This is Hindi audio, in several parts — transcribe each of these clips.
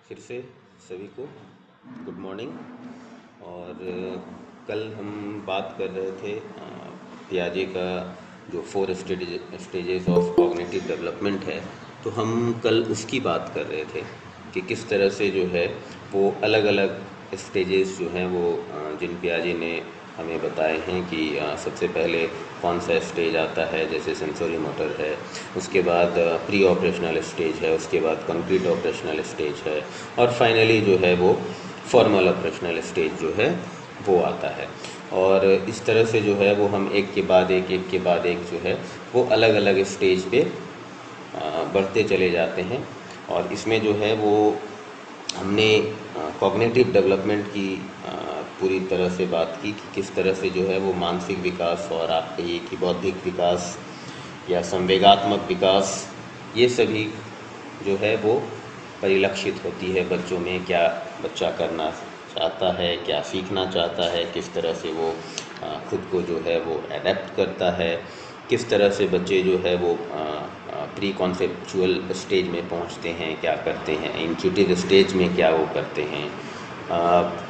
फिर से सभी को गुड मॉर्निंग। और कल हम बात कर रहे थे पियाजे का जो 4 स्टेजेस ऑफ कॉग्निटिव डेवलपमेंट है। तो हम कल उसकी बात कर रहे थे कि किस तरह से जो है वो अलग अलग स्टेजेस जो हैं वो जिन पियाजे ने हमें बताए हैं कि सबसे पहले कौन सा स्टेज आता है, जैसे सेंसरी मोटर है, उसके बाद प्री ऑपरेशनल स्टेज है, उसके बाद कंप्लीट ऑपरेशनल स्टेज है, और फाइनली जो है वो फॉर्मल ऑपरेशनल स्टेज जो है वो आता है। और इस तरह से जो है वो हम एक के बाद एक जो है वो अलग अलग स्टेज पे बढ़ते चले जाते हैं। और इसमें जो है वो हमने कॉग्निटिव डेवलपमेंट की पूरी तरह से बात की कि किस तरह से जो है वो मानसिक विकास और आप कहिए कि बौद्धिक विकास या संवेगात्मक विकास, ये सभी जो है वो परिलक्षित होती है बच्चों में। क्या बच्चा करना चाहता है, क्या सीखना चाहता है, किस तरह से वो खुद को जो है वो एडेप्ट करता है, किस तरह से बच्चे जो है वो प्री कॉन्सेप्चुअल स्टेज में पहुंचते हैं, क्या करते हैं, इंट्यूटिव स्टेज में क्या वो करते हैं।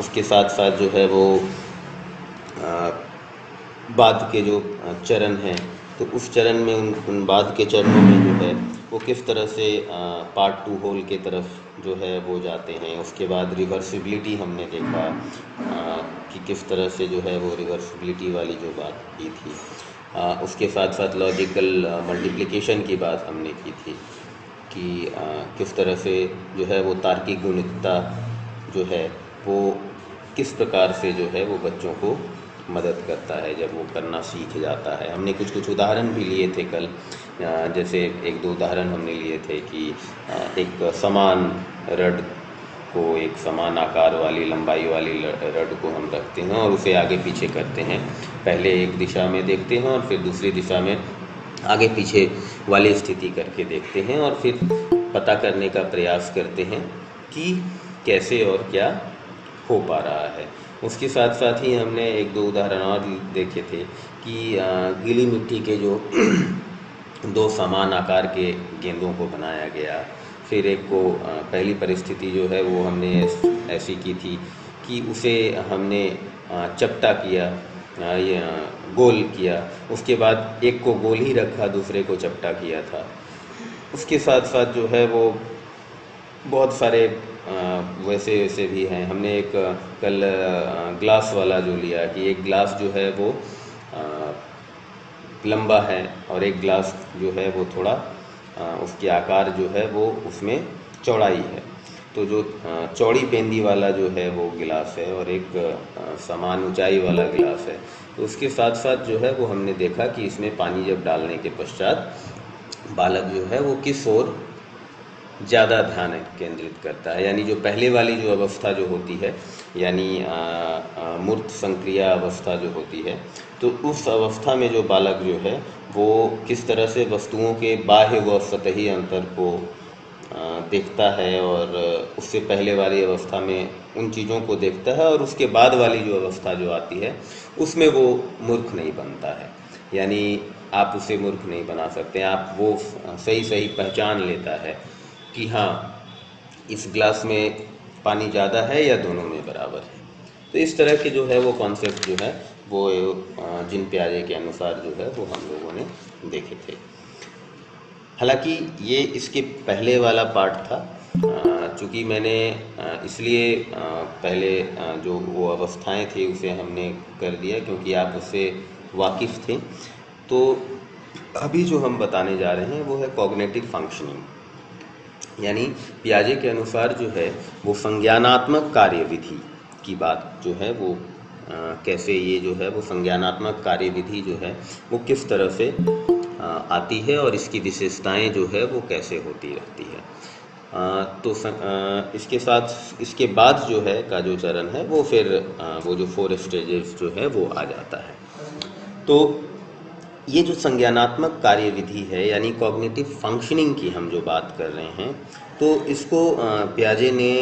उसके साथ साथ जो है वो बाद के जो चरण हैं, तो उस चरण में उन बाद के चरणों में जो है वो किस तरह से पार्ट 2 होल के तरफ जो है वो जाते हैं। उसके बाद रिवर्सिबिलिटी हमने देखा कि किस तरह से जो है वो रिवर्सिबिलिटी वाली जो बात की थी। उसके साथ साथ लॉजिकल मल्टीप्लिकेशन की बात हमने की थी कि किस तरह से जो है वो तार्किक गुणितता जो है वो किस प्रकार से जो है वो बच्चों को मदद करता है जब वो करना सीख जाता है। हमने कुछ उदाहरण भी लिए थे कल, जैसे एक दो उदाहरण हमने लिए थे कि एक समान रड को, एक समान आकार वाली लंबाई वाली रड को हम रखते हैं और उसे आगे पीछे करते हैं। पहले एक दिशा में देखते हैं और फिर दूसरी दिशा में आगे पीछे वाली स्थिति करके देखते हैं और फिर पता करने का प्रयास करते हैं कि कैसे और क्या हो पा रहा है। उसके साथ साथ ही हमने एक दो उदाहरण और देखे थे कि गीली मिट्टी के जो दो समान आकार के गेंदों को बनाया गया। फिर एक को पहली परिस्थिति जो है वो हमने ऐसी की थी कि उसे हमने चपटा किया, ये गोल किया। उसके बाद एक को गोल ही रखा, दूसरे को चपटा किया था। उसके साथ साथ जो है वो बहुत सारे वैसे वैसे भी हैं। हमने एक कल ग्लास वाला जो लिया कि एक ग्लास जो है वो लंबा है और एक ग्लास जो है वो थोड़ा उसके आकार जो है वो उसमें चौड़ाई है। तो जो चौड़ी पेंदी वाला जो है वो गिलास है और एक समान ऊंचाई वाला गिलास है। तो उसके साथ साथ जो है वो हमने देखा कि इसमें पानी जब डालने के पश्चात बालक जो है वो किस ओर ज़्यादा ध्यान केंद्रित करता है। यानी जो पहले वाली जो अवस्था जो होती है, यानी मूर्त संक्रिया अवस्था जो होती है, तो उस अवस्था में जो बालक जो है वो किस तरह से वस्तुओं के बाह्य व सतही अंतर को देखता है, और उससे पहले वाली अवस्था में उन चीज़ों को देखता है, और उसके बाद वाली जो अवस्था जो आती है उसमें वो मूर्ख नहीं बनता है। यानी आप उसे मूर्ख नहीं बना सकते, आप वो सही सही पहचान लेता है कि हाँ, इस ग्लास में पानी ज़्यादा है या दोनों में बराबर है। तो इस तरह के जो है वो कॉन्सेप्ट जो है वो जिन पियाजे के अनुसार जो है वो हम लोगों ने देखे थे। हालांकि ये इसके पहले वाला पार्ट था, चूँकि मैंने इसलिए पहले जो वो अवस्थाएं थी उसे हमने कर दिया क्योंकि आप उससे वाकिफ़ थे। तो अभी जो हम बताने जा रहे हैं वो है कॉग्निटिव फंक्शनिंग। यानी पियाजे के अनुसार जो है वो संज्ञानात्मक कार्यविधि की बात जो है वो कैसे ये जो है वो संज्ञानात्मक कार्यविधि जो है वो किस तरह से आती है और इसकी विशेषताएं जो है वो कैसे होती रहती है। तो इसके साथ इसके बाद जो है का जो चरण है वो फिर वो जो 4 स्टेजेस जो है वो आ जाता है। तो ये जो संज्ञानात्मक कार्यविधि है यानी कॉग्निटिव फंक्शनिंग की हम जो बात कर रहे हैं, तो इसको पियाजे ने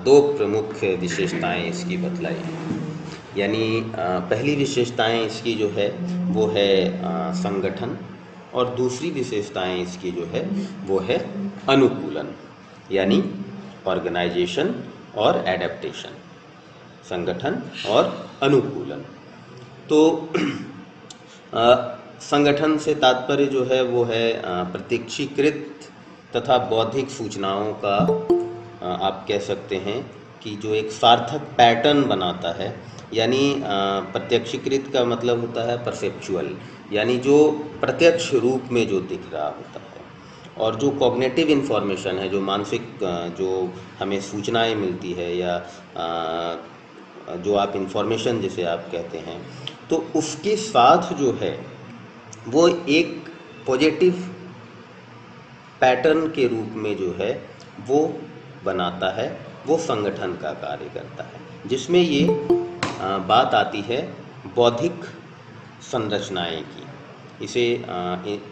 दो प्रमुख विशेषताएं इसकी बतलाई हैं। यानी पहली विशेषताएं इसकी जो है वो है संगठन, और दूसरी विशेषताएं इसकी जो है वो है अनुकूलन। यानी ऑर्गेनाइजेशन और एडेप्टेशन, संगठन और अनुकूलन। तो संगठन से तात्पर्य जो है वो है प्रत्यक्षीकृत तथा बौद्धिक सूचनाओं का आप कह सकते हैं कि जो एक सार्थक पैटर्न बनाता है, यानी प्रत्यक्षीकृत का मतलब होता है परसेप्चुअल, यानी जो प्रत्यक्ष रूप में जो दिख रहा होता है, और जो कॉग्निटिव इन्फॉर्मेशन है, जो मानसिक जो हमें सूचनाएं मिलती है या जो आप इन्फॉर्मेशन जिसे आप कहते हैं, तो उसके साथ जो है वो एक पॉजिटिव पैटर्न के रूप में जो है वो बनाता है, वो संगठन का कार्य करता है, जिसमें ये बात आती है बौद्धिक संरचनाएं की। इसे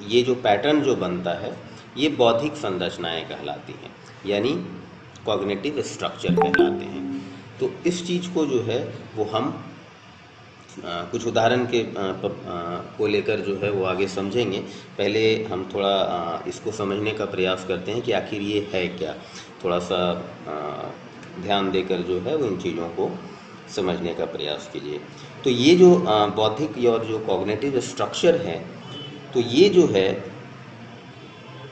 ये जो पैटर्न जो बनता है ये बौद्धिक संरचनाएं कहलाती हैं, यानी कॉग्निटिव स्ट्रक्चर कहलाते हैं। तो इस चीज़ को जो है वो हम कुछ उदाहरण के को लेकर जो है वो आगे समझेंगे। पहले हम थोड़ा इसको समझने का प्रयास करते हैं कि आखिर ये है क्या, थोड़ा सा ध्यान देकर जो है वो इन चीज़ों को समझने का प्रयास कीजिए। तो ये जो बौद्धिक और जो कॉग्निटिव स्ट्रक्चर है, तो ये जो है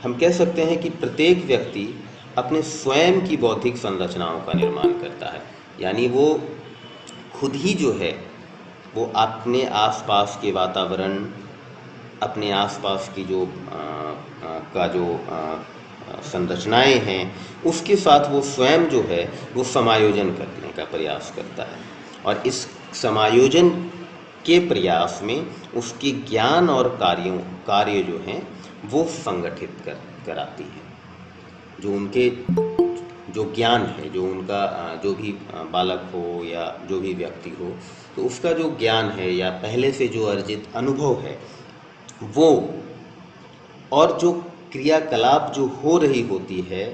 हम कह सकते हैं कि प्रत्येक व्यक्ति अपने स्वयं की बौद्धिक संरचनाओं का निर्माण करता है, यानी वो खुद ही जो है वो अपने आसपास के वातावरण, अपने आसपास की जो संरचनाएं हैं, उसके साथ वो स्वयं जो है वो समायोजन करने का प्रयास करता है, और इस समायोजन के प्रयास में उसके ज्ञान और कार्य जो हैं वो संगठित कराती है। जो उनके जो ज्ञान है, जो उनका जो भी बालक हो या जो भी व्यक्ति हो, तो उसका जो ज्ञान है या पहले से जो अर्जित अनुभव है वो, और जो क्रियाकलाप जो हो रही होती है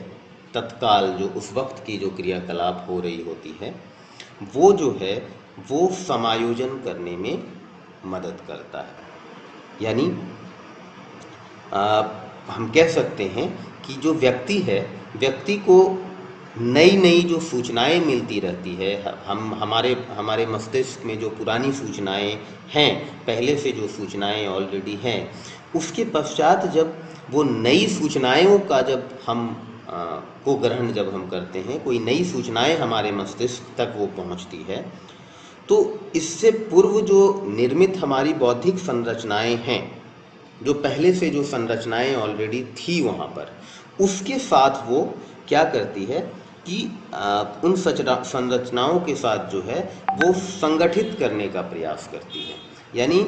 तत्काल, जो उस वक्त की जो क्रियाकलाप हो रही होती है, वो जो है वो समायोजन करने में मदद करता है। यानी हम कह सकते हैं कि जो व्यक्ति है, व्यक्ति को नई नई जो सूचनाएं मिलती रहती है, हमारे मस्तिष्क में जो पुरानी सूचनाएं हैं, पहले से जो सूचनाएं ऑलरेडी हैं, उसके पश्चात जब वो नई सूचनाओं का जब हम को ग्रहण जब हम करते हैं, कोई नई सूचनाएं हमारे मस्तिष्क तक वो पहुंचती है, तो इससे पूर्व जो निर्मित हमारी बौद्धिक संरचनाएं हैं, जो पहले से जो संरचनाएं ऑलरेडी थी वहाँ पर, उसके साथ वो क्या करती है कि उन संरचनाओं के साथ जो है वो संगठित करने का प्रयास करती है। यानी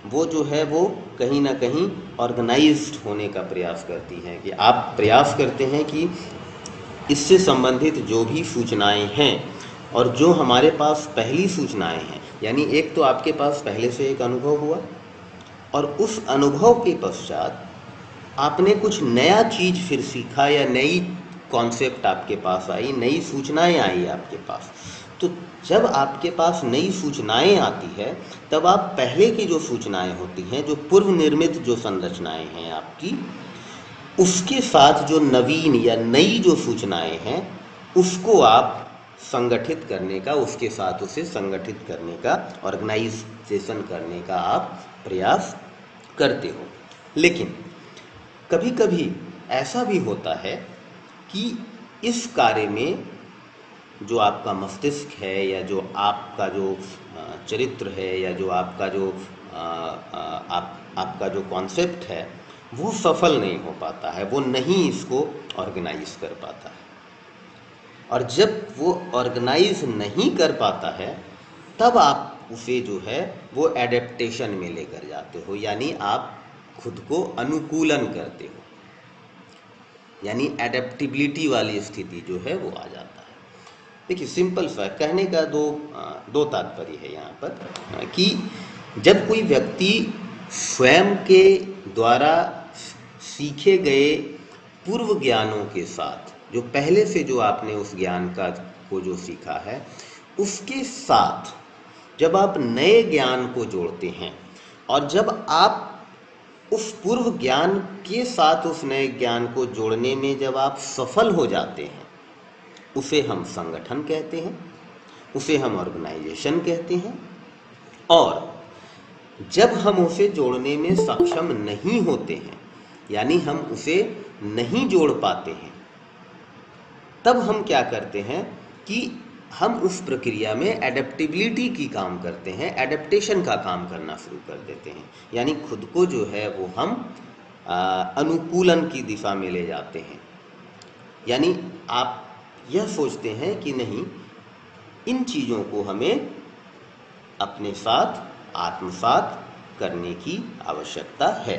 वो जो है वो कहीं ना कहीं ऑर्गेनाइज्ड होने का प्रयास करती है, कि आप प्रयास करते हैं कि इससे संबंधित जो भी सूचनाएं हैं और जो हमारे पास पहली सूचनाएं हैं, यानी एक तो आपके पास पहले से एक अनुभव हुआ, और उस अनुभव के पश्चात आपने कुछ नया चीज़ फिर सीखा, या नई कॉन्सेप्ट आपके पास आई, नई सूचनाएं आई आपके पास। तो जब आपके पास नई सूचनाएं आती है, तब आप पहले की जो सूचनाएं होती हैं, जो पूर्व निर्मित जो संरचनाएं हैं आपकी, उसके साथ जो नवीन या नई जो सूचनाएं हैं, उसको आप संगठित करने का, उसके साथ उसे संगठित करने का, ऑर्गेनाइजेशन करने का आप प्रयास करते हो। लेकिन कभी कभी ऐसा भी होता है कि इस कार्य में जो आपका मस्तिष्क है, या जो आपका जो चरित्र है, या जो आपका जो आपका जो कॉन्सेप्ट है, वो सफल नहीं हो पाता है, वो नहीं इसको ऑर्गेनाइज कर पाता है। और जब वो ऑर्गेनाइज नहीं कर पाता है, तब आप उसे जो है वो एडेप्टेशन में लेकर जाते हो, यानी आप खुद को अनुकूलन करते हो, यानी एडेप्टिबिलिटी वाली स्थिति जो है वो आ जाता है। देखिए, सिंपल सा कहने का दो तात्पर्य है यहाँ पर, कि जब कोई व्यक्ति स्वयं के द्वारा सीखे गए पूर्व ज्ञानों के साथ, जो पहले से जो आपने उस ज्ञान को जो सीखा है, उसके साथ जब आप नए ज्ञान को जोड़ते हैं, और जब आप उस पूर्व ज्ञान के साथ उस नए ज्ञान को जोड़ने में जब आप सफल हो जाते हैं, उसे हम संगठन कहते हैं, उसे हम ऑर्गेनाइजेशन कहते हैं। और जब हम उसे जोड़ने में सक्षम नहीं होते हैं, यानी हम उसे नहीं जोड़ पाते हैं, तब हम क्या करते हैं कि हम उस प्रक्रिया में एडेप्टिबिलिटी की काम करते हैं, एडेप्टेशन का काम करना शुरू कर देते हैं। यानी खुद को जो है वो हम अनुकूलन की दिशा में ले जाते हैं। यानी आप यह सोचते हैं कि नहीं, इन चीज़ों को हमें अपने साथ आत्मसात करने की आवश्यकता है।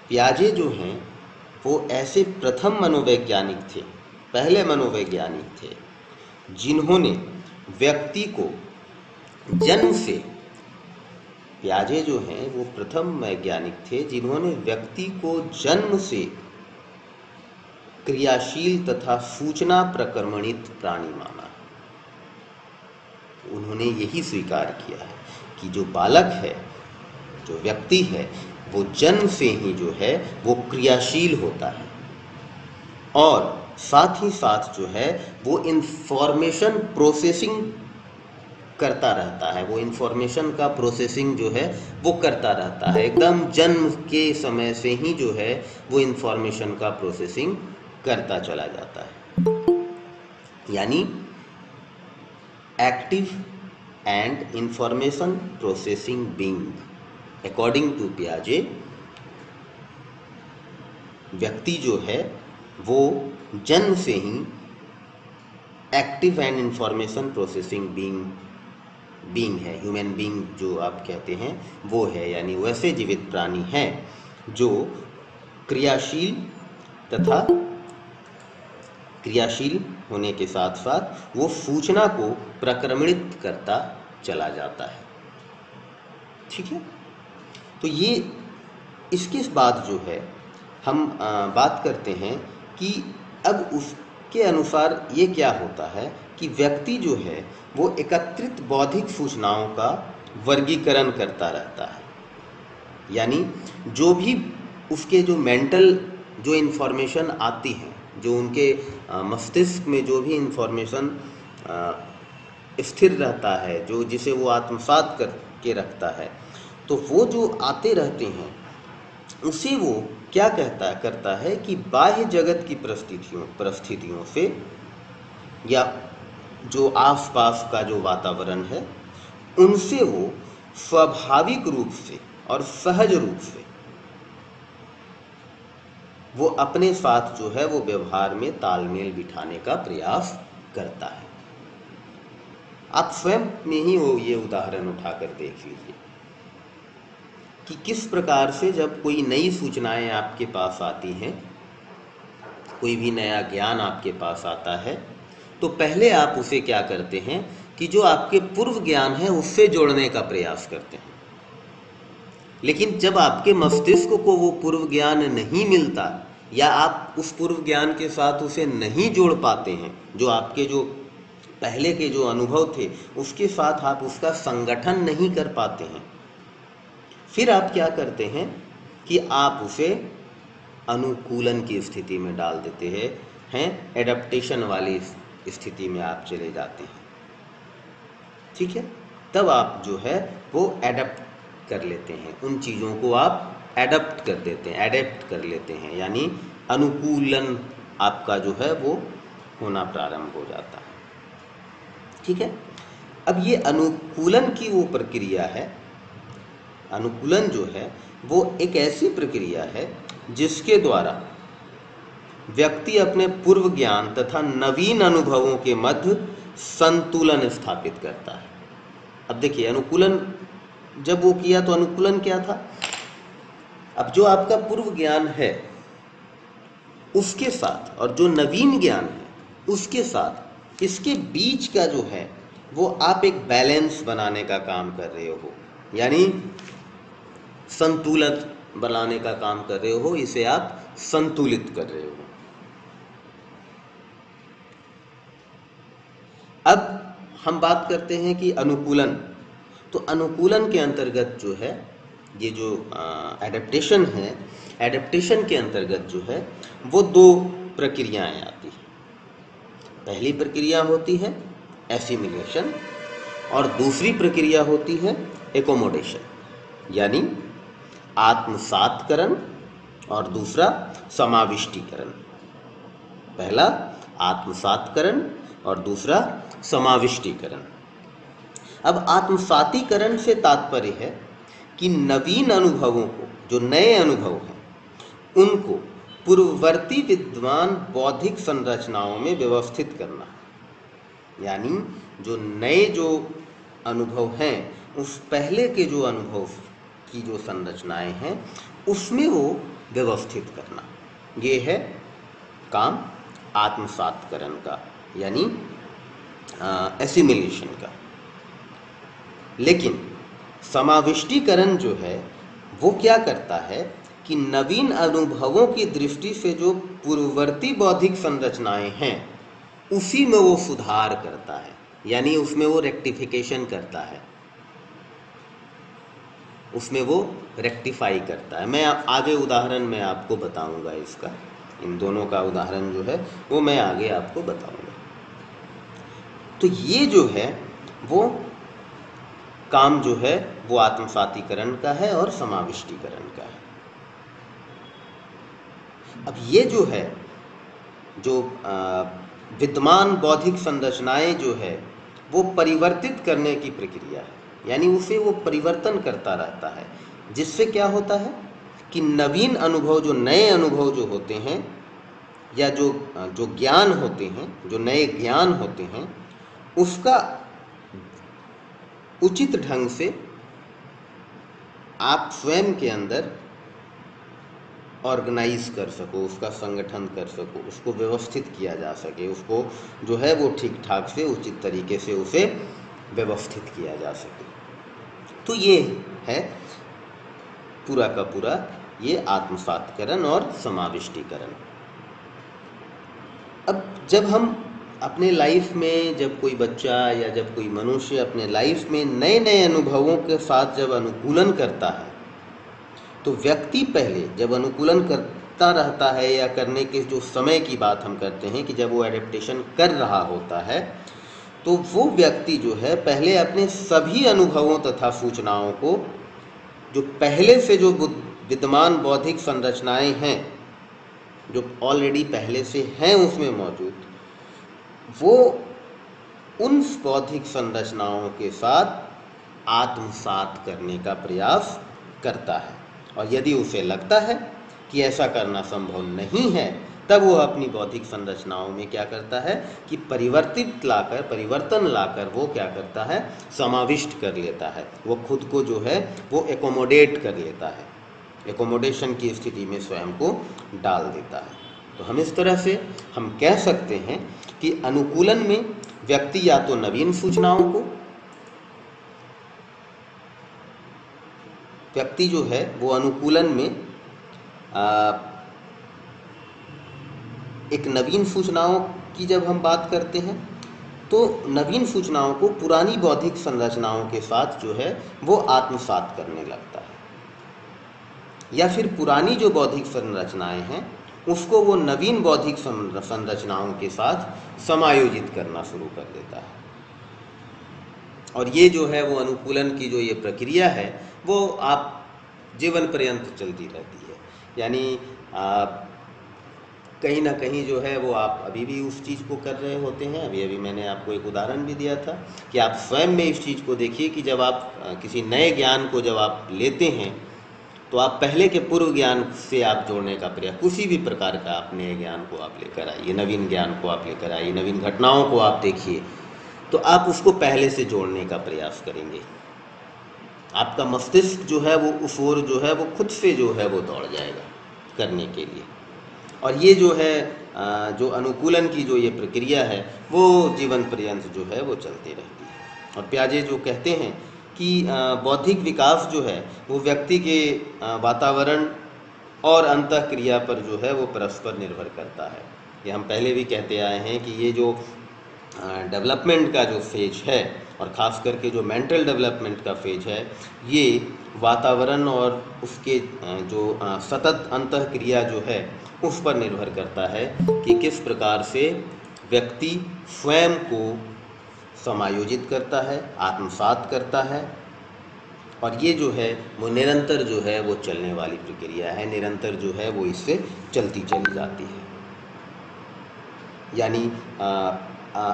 पियाजे जो हैं वो ऐसे प्रथम मनोवैज्ञानिक थे, पहले मनोवैज्ञानिक थे, जिन्होंने व्यक्ति को जन्म से, पियाजे जो हैं वो प्रथम वैज्ञानिक थे जिन्होंने व्यक्ति को जन्म से क्रियाशील तथा सूचना प्रक्रमणित प्राणी माना। उन्होंने यही स्वीकार किया है कि जो बालक है, जो व्यक्ति है, वो जन्म से ही जो है वो क्रियाशील होता है और साथ ही साथ जो है वो इंफॉर्मेशन प्रोसेसिंग करता रहता है। वो इंफॉर्मेशन का प्रोसेसिंग जो है वो करता रहता है। एकदम जन्म के समय से ही जो है वो इंफॉर्मेशन का प्रोसेसिंग करता चला जाता है। यानी active and information processing being, according to पियाजे, व्यक्ति जो है वो जन्म से ही active and information processing being है। ह्यूमन बीइंग जो आप कहते हैं वो है, यानी वैसे जीवित प्राणी हैं जो क्रियाशील तथा क्रियाशील होने के साथ साथ वो सूचना को प्रक्रमणित करता चला जाता है। ठीक है, तो ये इसके बाद जो है हम बात करते हैं कि अब उसके अनुसार ये क्या होता है कि व्यक्ति जो है वो एकत्रित बौद्धिक सूचनाओं का वर्गीकरण करता रहता है। यानी जो भी उसके जो मेंटल जो इन्फॉर्मेशन आती है, जो उनके मस्तिष्क में जो भी इन्फॉर्मेशन स्थिर रहता है, जो जिसे वो आत्मसात करके रखता है, तो वो जो आते रहते हैं उसे वो क्या करता है कि बाह्य जगत की परिस्थितियों से या जो आसपास का जो वातावरण है उनसे वो स्वाभाविक रूप से और सहज रूप से वो अपने साथ जो है वो व्यवहार में तालमेल बिठाने का प्रयास करता है। आप स्वयं में ही वो ये उदाहरण उठाकर देख लीजिए कि किस प्रकार से जब कोई नई सूचनाएं आपके पास आती हैं, कोई भी नया ज्ञान आपके पास आता है, तो पहले आप उसे क्या करते हैं कि जो आपके पूर्व ज्ञान है उससे जोड़ने का प्रयास करते हैं। लेकिन जब आपके मस्तिष्क को वो पूर्व ज्ञान नहीं मिलता या आप उस पूर्व ज्ञान के साथ उसे नहीं जोड़ पाते हैं, जो आपके जो पहले के जो अनुभव थे उसके साथ आप उसका संगठन नहीं कर पाते हैं, फिर आप क्या करते हैं कि आप उसे अनुकूलन की स्थिति में डाल देते हैं, एडेप्टेशन वाली स्थिति में आप चले जाते हैं। ठीक है, तब आप जो है वो एडेप्ट कर लेते हैं, उन चीज़ों को आप एडेप्ट कर देते हैं, एडेप्ट कर लेते हैं, यानी अनुकूलन आपका जो है वो होना प्रारंभ हो जाता है। ठीक है, अब ये अनुकूलन की वो प्रक्रिया है, अनुकूलन जो है वो एक ऐसी प्रक्रिया है जिसके द्वारा व्यक्ति अपने पूर्व ज्ञान तथा नवीन अनुभवों के मध्य संतुलन स्थापित करता है। अब देखिए, अनुकूलन जब वो किया तो अनुकूलन क्या था? अब जो आपका पूर्व ज्ञान है उसके साथ और जो नवीन ज्ञान है उसके साथ, इसके बीच का जो है वो आप एक बैलेंस बनाने का काम कर रहे हो, यानी संतुलन बनाने का काम कर रहे हो, इसे आप संतुलित कर रहे हो। अब हम बात करते हैं कि अनुकूलन, तो अनुकूलन के अंतर्गत जो है ये जो एडेप्टेशन है, एडेप्टेशन के अंतर्गत जो है वो दो प्रक्रियाएं आती हैं। पहली प्रक्रिया होती है एसिमिलेशन और दूसरी प्रक्रिया होती है एकोमोडेशन, यानी आत्मसातकरण और दूसरा समाविष्टीकरण। पहला आत्मसातकरण और दूसरा समाविष्टीकरण। अब आत्मसातीकरण से तात्पर्य है कि नवीन अनुभवों को, जो नए अनुभव हैं, उनको पूर्ववर्ती विद्यमान बौद्धिक संरचनाओं में व्यवस्थित करना, यानी जो नए जो अनुभव हैं उस पहले के जो अनुभव की जो संरचनाएं हैं उसमें वो व्यवस्थित करना, ये है काम आत्मसातकरण का, यानी एसिमिलेशन का। लेकिन समाविष्टीकरण जो है वो क्या करता है कि नवीन अनुभवों की दृष्टि से जो पूर्ववर्ती बौद्धिक संरचनाएं हैं उसी में वो सुधार करता है, यानी उसमें वो रेक्टिफिकेशन करता है, उसमें वो रेक्टिफाई करता है। मैं आगे उदाहरण में आपको बताऊंगा इसका, इन दोनों का उदाहरण जो है वो मैं आगे आपको बताऊंगा। तो ये जो है वो काम जो है वो आत्मसातीकरण का है और समाविष्टीकरण का है। अब ये जो है जो विद्यमान बौद्धिक संरचनाएं जो है वो परिवर्तित करने की प्रक्रिया है, यानी उसे वो परिवर्तन करता रहता है, जिससे क्या होता है कि नवीन अनुभव, जो नए अनुभव जो होते हैं या जो ज्ञान होते हैं, जो नए ज्ञान होते हैं, उसका उचित ढंग से आप स्वयं के अंदर ऑर्गेनाइज कर सको, उसका संगठन कर सको, उसको व्यवस्थित किया जा सके, उसको जो है वो ठीक ठाक से उचित तरीके से उसे व्यवस्थित किया जा सके। तो ये है पूरा का पूरा ये आत्मसातकरण और समाविष्टीकरण। अब जब हम अपने लाइफ में, जब कोई बच्चा या जब कोई मनुष्य अपने लाइफ में नए नए अनुभवों के साथ जब अनुकूलन करता है, तो व्यक्ति पहले जब अनुकूलन करता रहता है या करने के जो समय की बात हम करते हैं कि जब वो एडेप्टेशन कर रहा होता है, तो वो व्यक्ति जो है पहले अपने सभी अनुभवों तथा सूचनाओं को, जो पहले से जो विद्यमान बौद्धिक संरचनाएं हैं, जो ऑलरेडी पहले से हैं उसमें मौजूद, वो उन बौद्धिक संरचनाओं के साथ आत्मसात करने का प्रयास करता है। और यदि उसे लगता है कि ऐसा करना संभव नहीं है, तब वो अपनी बौद्धिक संरचनाओं में क्या करता है कि परिवर्तन लाकर वो क्या करता है, समाविष्ट कर लेता है, वो खुद को जो है वो एकोमोडेट कर लेता है, एकोमोडेशन की स्थिति में स्वयं को डाल देता है। तो हम इस तरह से हम कह सकते हैं कि अनुकूलन में व्यक्ति या तो नवीन सूचनाओं को, व्यक्ति जो है वो अनुकूलन में एक नवीन सूचनाओं की जब हम बात करते हैं तो नवीन सूचनाओं को पुरानी बौद्धिक संरचनाओं के साथ जो है वो आत्मसात करने लगता है, या फिर पुरानी जो बौद्धिक संरचनाएं हैं उसको वो नवीन बौद्धिक संरचनाओं के साथ समायोजित करना शुरू कर देता है। और ये जो है वो अनुकूलन की जो ये प्रक्रिया है वो आप जीवन पर्यंत चलती रहती है, यानी कहीं ना कहीं जो है वो आप अभी भी उस चीज़ को कर रहे होते हैं। अभी मैंने आपको एक उदाहरण भी दिया था कि आप स्वयं में इस चीज़ को देखिए कि जब आप किसी नए ज्ञान को जब आप लेते हैं तो आप पहले के पूर्व ज्ञान से आप जोड़ने का प्रयास, किसी भी प्रकार का आप नए ज्ञान को आप लेकर आइए, नवीन ज्ञान को आप लेकर आइए, नवीन घटनाओं को आप देखिए, तो आप उसको पहले से जोड़ने का प्रयास करेंगे। आपका मस्तिष्क जो है वो उस ओर जो है वो खुद से जो है वो दौड़ जाएगा करने के लिए। और ये जो है जो अनुकूलन की जो ये प्रक्रिया है वो जीवन पर्यंत जो है वो चलती रहती है। और पियाजे जो कहते हैं कि बौद्धिक विकास जो है वो व्यक्ति के वातावरण और अंतःक्रिया पर जो है वो परस्पर निर्भर करता है। ये हम पहले भी कहते आए हैं कि ये जो डेवलपमेंट का जो फेज है और ख़ास करके जो मेंटल डेवलपमेंट का फेज है, ये वातावरण और उसके जो सतत अंतःक्रिया जो है उस पर निर्भर करता है कि किस प्रकार से व्यक्ति स्वयं को समायोजित करता है, आत्मसात करता है, और ये जो है वो निरंतर जो है वो चलने वाली प्रक्रिया है, निरंतर जो है वो इससे चलती चली जाती है। यानी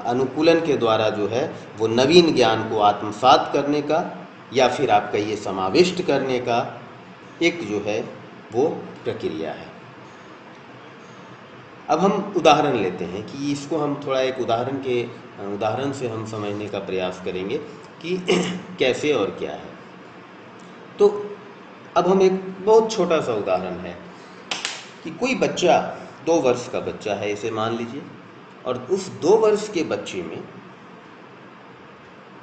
अनुकूलन के द्वारा जो है वो नवीन ज्ञान को आत्मसात करने का या फिर आप कहिए समाविष्ट करने का एक जो है वो प्रक्रिया है। अब हम उदाहरण लेते हैं कि इसको हम थोड़ा एक उदाहरण से हम समझने का प्रयास करेंगे कि कैसे और क्या है। तो अब हम एक बहुत छोटा सा उदाहरण है कि कोई बच्चा 2 वर्ष का बच्चा है, इसे मान लीजिए, और उस 2 वर्ष के बच्चे में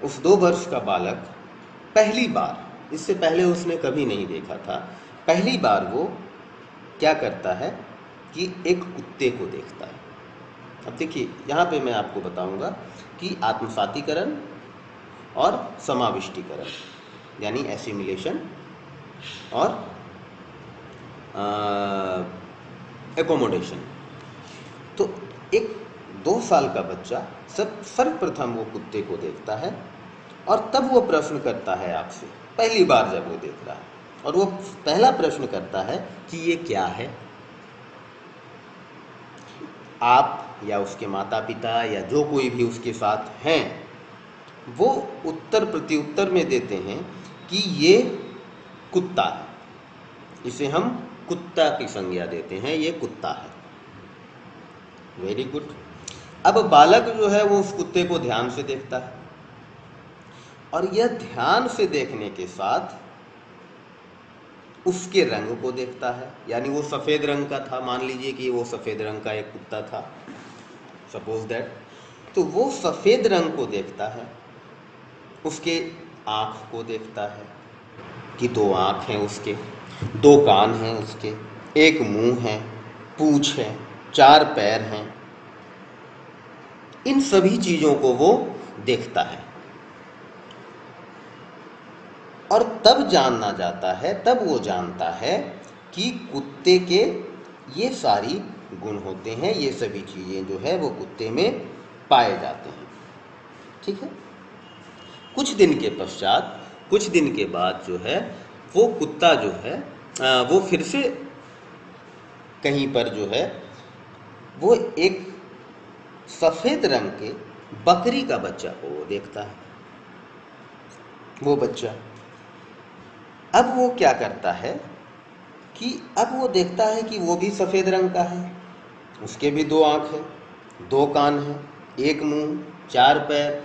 उस 2 वर्ष का बालक पहली बार, इससे पहले उसने कभी नहीं देखा था, पहली बार वो क्या करता है कि एक कुत्ते को देखता है। अब देखिए यहाँ पे मैं आपको बताऊंगा कि आत्मसातीकरण और समाविष्टीकरण यानी एसिमिलेशन और एकोमोडेशन। तो एक 2 साल का बच्चा सर्वप्रथम वो कुत्ते को देखता है और तब वो प्रश्न करता है आपसे, पहली बार जब वो देख रहा है, और वो पहला प्रश्न करता है कि ये क्या है। आप या उसके माता पिता या जो कोई भी उसके साथ हैं वो उत्तर प्रत्युत्तर में देते हैं कि ये कुत्ता है, इसे हम कुत्ता की संज्ञा देते हैं, ये कुत्ता है। Very good. अब बालक जो है वो उस कुत्ते को ध्यान से देखता है, और यह ध्यान से देखने के साथ उसके रंग को देखता है, यानी वो सफ़ेद रंग का था, मान लीजिए कि वो सफ़ेद रंग का एक कुत्ता था, सपोज दैट। तो वो सफ़ेद रंग को देखता है, उसके आँख को देखता है कि 2 आँख हैं उसके, 2 कान हैं उसके, 1 मुंह है, पूँछ है, 4 पैर हैं। इन सभी चीज़ों को वो देखता है और तब वो जानता है कि कुत्ते के ये सारी गुण होते हैं, ये सभी चीज़ें जो है वो कुत्ते में पाए जाते हैं। ठीक है। कुछ दिन के बाद जो है वो कुत्ता जो है वो फिर से कहीं पर जो है वो एक सफ़ेद रंग के बकरी का बच्चा को वो देखता है। वो बच्चा अब वो क्या करता है कि अब वो देखता है कि वो भी सफ़ेद रंग का है, उसके भी 2 आँख है, 2 कान हैं, 1 मुंह, 4 पैर।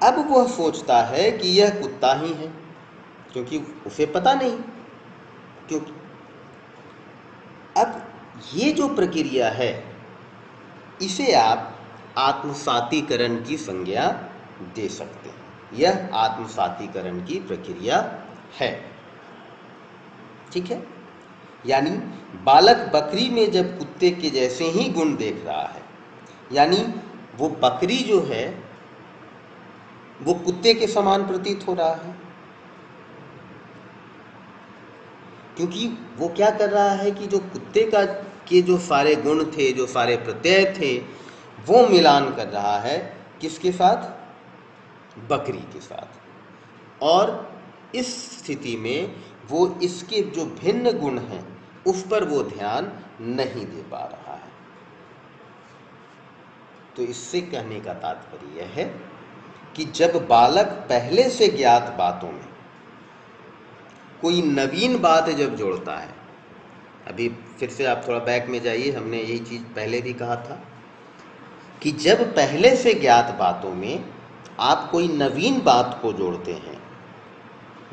अब वह सोचता है कि यह कुत्ता ही है, क्योंकि उसे पता नहीं। क्योंकि अब ये जो प्रक्रिया है इसे आप आत्मसातीकरण की संज्ञा दे सकते हैं। यह आत्मसातीकरण की प्रक्रिया है। ठीक है। यानी बालक बकरी में जब कुत्ते के जैसे ही गुण देख रहा है, यानी वो बकरी जो है वो कुत्ते के समान प्रतीत हो रहा है, क्योंकि वो क्या कर रहा है कि जो कुत्ते के जो सारे गुण थे, जो सारे प्रत्यय थे, वो मिलान कर रहा है किसके साथ? बकरी के साथ। और इस स्थिति में वो इसके जो भिन्न गुण हैं उस पर वो ध्यान नहीं दे पा रहा है। तो इससे कहने का तात्पर्य यह है कि जब बालक पहले से ज्ञात बातों में कोई नवीन बात जब जोड़ता है, अभी फिर से आप थोड़ा बैक में जाइए, हमने यही चीज़ पहले भी कहा था कि जब पहले से ज्ञात बातों में आप कोई नवीन बात को जोड़ते हैं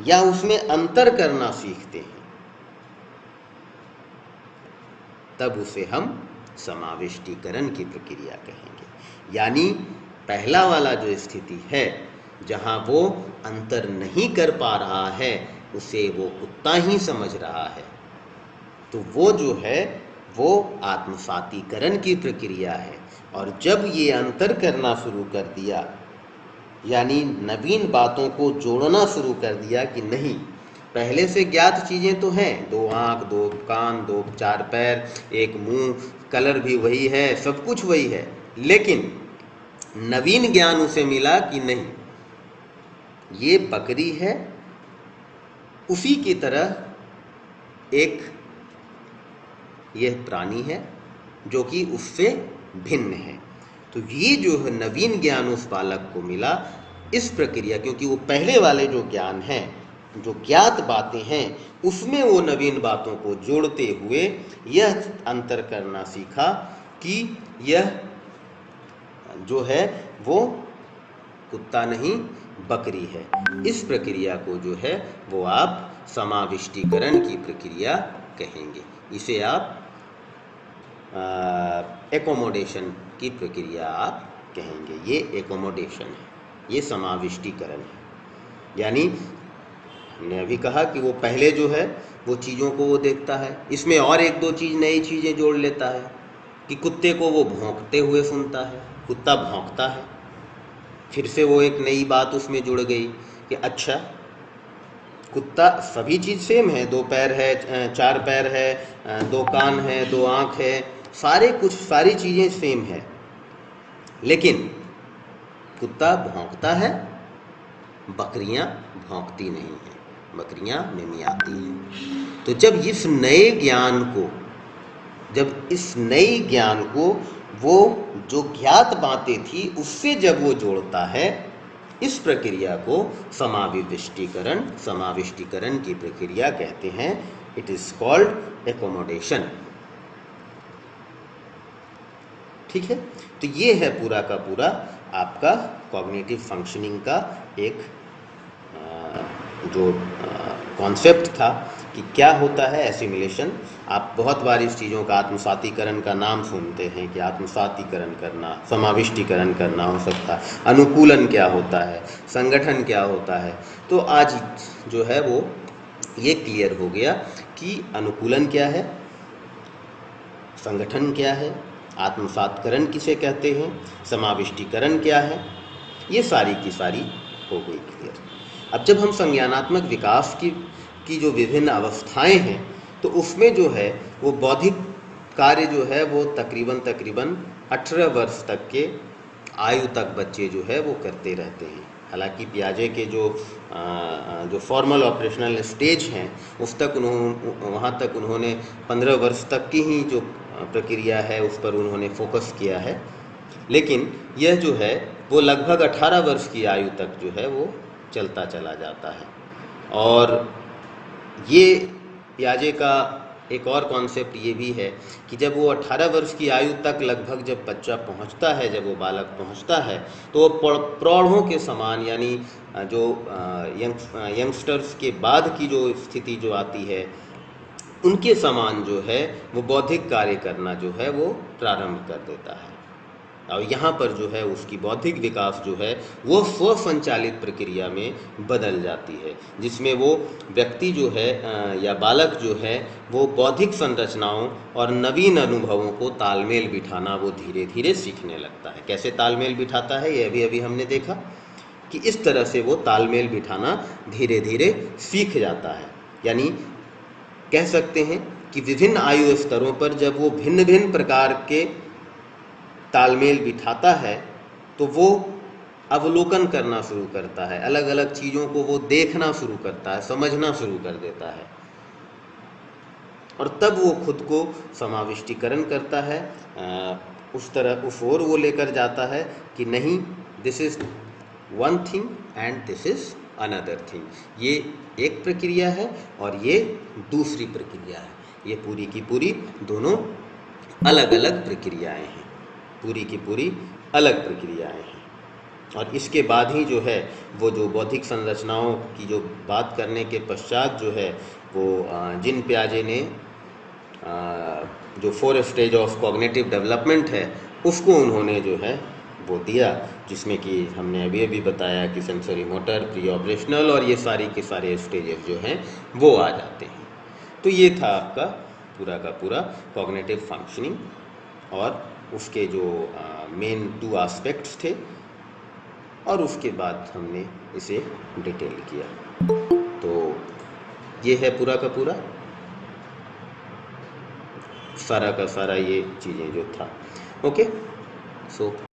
या उसमें अंतर करना सीखते हैं, तब उसे हम समाविष्टीकरण की प्रक्रिया कहेंगे। यानी पहला वाला जो स्थिति है जहाँ वो अंतर नहीं कर पा रहा है, उसे वो कुत्ता ही समझ रहा है, तो वो जो है वो आत्मसातीकरण की प्रक्रिया है। और जब ये अंतर करना शुरू कर दिया, यानी नवीन बातों को जोड़ना शुरू कर दिया कि नहीं, पहले से ज्ञात चीज़ें तो हैं, 2 आँख, 2 कान, 4 पैर, 1 मुंह, कलर भी वही है, सब कुछ वही है, लेकिन नवीन ज्ञान उसे मिला कि नहीं, ये बकरी है, उसी की तरह एक यह प्राणी है जो कि उससे भिन्न है। तो ये जो है नवीन ज्ञान उस बालक को मिला, इस प्रक्रिया, क्योंकि वो पहले वाले जो ज्ञान हैं, जो ज्ञात बातें हैं, उसमें वो नवीन बातों को जोड़ते हुए यह अंतर करना सीखा कि यह जो है वो कुत्ता नहीं बकरी है। इस प्रक्रिया को जो है वो आप समाविष्टीकरण की प्रक्रिया कहेंगे। इसे आप एकोमोडेशन की प्रक्रिया आप कहेंगे। ये एकोमोडेशन है, ये समाविष्टीकरण है। यानी हमने अभी कहा कि वो पहले जो है वो चीज़ों को वो देखता है, इसमें और एक दो चीज़ नई चीज़ें जोड़ लेता है कि कुत्ते को वो भौंकते हुए सुनता है, कुत्ता भौंकता है, फिर से वो एक नई बात उसमें जुड़ गई कि अच्छा कुत्ता, सभी चीज़ सेम है, 2 पैर है, 4 पैर है, 2 कान है, 2 आँख है, सारी चीज़ें सेम है, लेकिन कुत्ता भौंकता है, बकरियां भौंकती नहीं हैं, बकरियां मिमियाती हैं। तो जब इस नए ज्ञान को वो जो ज्ञात बातें थी उससे जब वो जोड़ता है, इस प्रक्रिया को समाविष्टीकरण की प्रक्रिया कहते हैं। It is called accommodation. ठीक है, तो ये है पूरा का पूरा आपका कॉग्निटिव फंक्शनिंग का एक जो कॉन्सेप्ट था कि क्या होता है एसिमिलेशन। आप बहुत बार इस चीज़ों का आत्मसातीकरण का नाम सुनते हैं कि आत्मसातीकरण करना, समाविष्टीकरण करना हो सकता है, अनुकूलन क्या होता है, संगठन क्या होता है। तो आज जो है वो ये क्लियर हो गया कि अनुकूलन क्या है, संगठन क्या है, आत्मसात्करण किसे कहते हैं, समाविष्टीकरण क्या है, ये सारी की सारी हो गई क्लियर। अब जब हम संज्ञानात्मक विकास की जो विभिन्न अवस्थाएं हैं, तो उसमें जो है वो बौद्धिक कार्य जो है वो तकरीबन 18 वर्ष तक के आयु तक बच्चे जो है वो करते रहते हैं। हालांकि पियाजे के जो फॉर्मल ऑपरेशनल स्टेज हैं उस तक वहाँ तक उन्होंने 15 वर्ष तक की ही जो प्रक्रिया है उस पर उन्होंने फोकस किया है, लेकिन यह जो है वो लगभग 18 वर्ष की आयु तक जो है वो चलता चला जाता है। और ये पियाजे का एक और कॉन्सेप्ट ये भी है कि जब वो 18 वर्ष की आयु तक लगभग जब बच्चा पहुंचता है, जब वो बालक पहुंचता है, तो वो प्रौढ़ों के समान, यानी जो यंगस्टर्स के बाद की जो स्थिति जो आती है उनके समान जो है वो बौद्धिक कार्य करना जो है वो प्रारंभ कर देता है। और यहाँ पर जो है उसकी बौद्धिक विकास जो है वो स्वसंचालित प्रक्रिया में बदल जाती है, जिसमें वो व्यक्ति जो है या बालक जो है वो बौद्धिक संरचनाओं और नवीन अनुभवों को तालमेल बिठाना वो धीरे धीरे सीखने लगता है। कैसे तालमेल बिठाता है ये अभी हमने देखा कि इस तरह से वो तालमेल बिठाना धीरे धीरे सीख जाता है। यानी कह सकते हैं कि विभिन्न आयु स्तरों पर जब वो भिन्न भिन्न प्रकार के तालमेल बिठाता है तो वो अवलोकन करना शुरू करता है, अलग अलग चीज़ों को वो देखना शुरू करता है, समझना शुरू कर देता है, और तब वो खुद को समाविष्टीकरण करता है, उस ओर वो लेकर जाता है कि नहीं, this is one thing and this is another thing. ये एक प्रक्रिया है और ये दूसरी प्रक्रिया है। ये पूरी की पूरी दोनों अलग अलग प्रक्रियाएं हैं, पूरी की पूरी अलग प्रक्रियाएं हैं। और इसके बाद ही जो है वो जो बौद्धिक संरचनाओं की जो बात करने के पश्चात जो है वो जिन पियाजे ने जो 4 स्टेज ऑफ कॉग्निटिव डेवलपमेंट है उसको उन्होंने जो है वो दिया, जिसमें कि हमने अभी बताया कि सेंसरी मोटर, प्री ऑपरेशनल और ये सारी के सारे स्टेजेस जो हैं वो आ जाते हैं। तो ये था आपका पूरा का पूरा कॉग्निटिव फंक्शनिंग और उसके जो मेन 2 एस्पेक्ट्स थे, और उसके बाद हमने इसे डिटेल किया। तो ये है पूरा का पूरा सारा का सारा ये चीज़ें जो था। ओके, सो